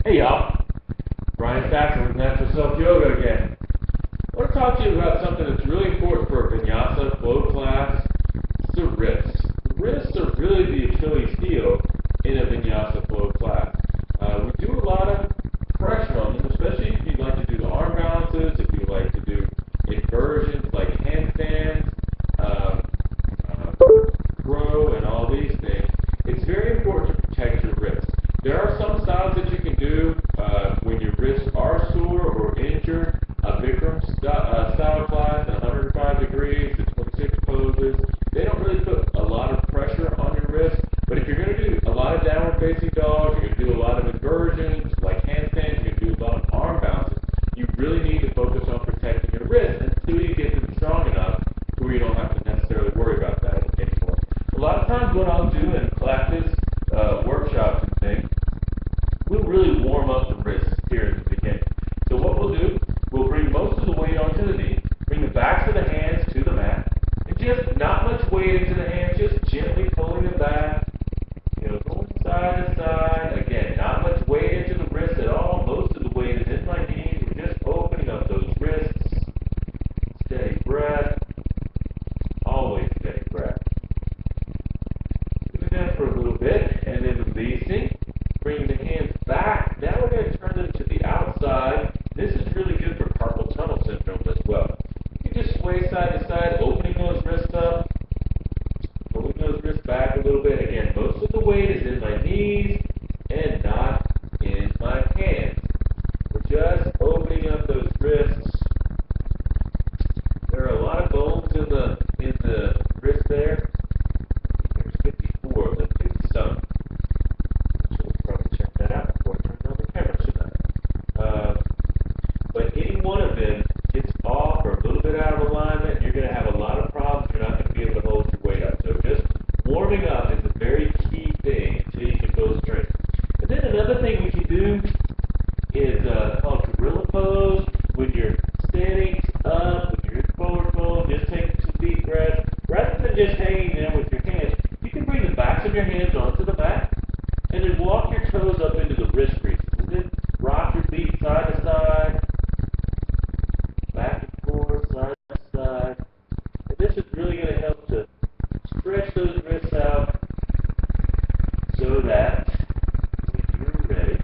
Hey y'all, Brian Saxon with Natural Self Yoga again. I want to talk to you about something that's really important for a vinyasa flow class. It's the wrists. The wrists are really the Achilles heel in a vinyasa flow class. We do a lot of pressure on them, especially if you'd like to do the arm balances, if you like to do inversions like handstands, row, and all these things. It's very important to protect your wrists. There are some styles that you can do when your wrists are sore or injured. A Bikram style class at 105 degrees, the 26 poses. They don't really put a lot of pressure on your wrist, but if you're going to do a lot of downward facing dogs, you're going to do a lot of inversions like handstands, you're going to do a lot of arm bounces, you really need to focus on protecting your wrist until you get them strong enough to where you don't have to necessarily worry about that anymore. A lot of times what I'll do in classes, workshops and things, we'll really warm up the wrists here at the beginning. So what we'll do, we'll bring most of the weight onto the knee, bring the backs of the hands to the mat, and just not much weight into the hands, just gently pulling them back, going side to side. Again, not much weight into the wrists at all. Most of the weight is in my knees. We're just opening up those wrists. Steady breath. Always steady breath. Doing that for a little bit, and then releasing. Bring the hands back. Now we're going to turn them to the outside. This is really good for carpal tunnel syndrome as well. You can just sway side to side, opening those wrists up, pulling those wrists back a little bit. Again, most of the weight is in my knees and not in my hands. We're just opening up those wrists. There are a lot of bones in the wrist there. There's 54 of them, 50-some. Probably check that out before I turn on the camera, shouldn't I? But any one of them gets off or a little bit out of alignment, you're going to have a lot of problems. You're not going to be able to hold your weight up. So just warming up is a very key thing until you can build strength. And then another thing we can do is called gorilla pose. When you're standing up, when you're in forward fold, just taking some deep breaths. Rather than just hanging there with your hands, you can bring the backs of your hands onto the mat and then walk your toes up into the wrist creases. And then rock your feet side to side, back and forth, side to side. And this is really going to help to stretch those wrists out so that when you're ready,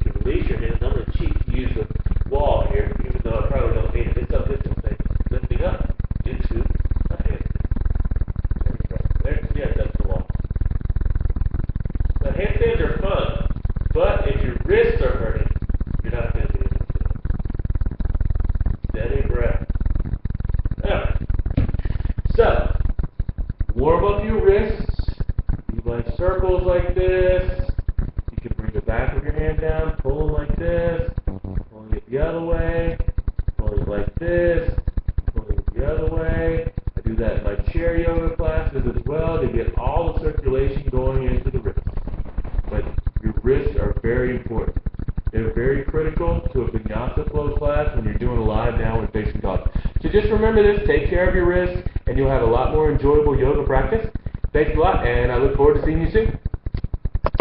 you can release your hands. I'm going to cheat to use the wall here, even though I probably don't need it. It's up this way. Lifting up into my hands. There, yes, that's the wall. Now, handstands are fun, but if your wrists are hurting, you're not going to do it. Steady breath. Alright. So, warm up your wrists. You like circles like this. You can bring the back of your hand down, pull them like this, pulling it the other way, pulling it like this, pulling it the other way. I do that in my chair yoga classes as well to get all the circulation going into the wrists. But your wrists are very important. They're very critical to a vinyasa flow class when you're doing a lot of downward facing dogs. So just remember this, take care of your wrists, and you'll have a lot more enjoyable yoga practice. Thanks a lot, and I look forward to seeing you soon.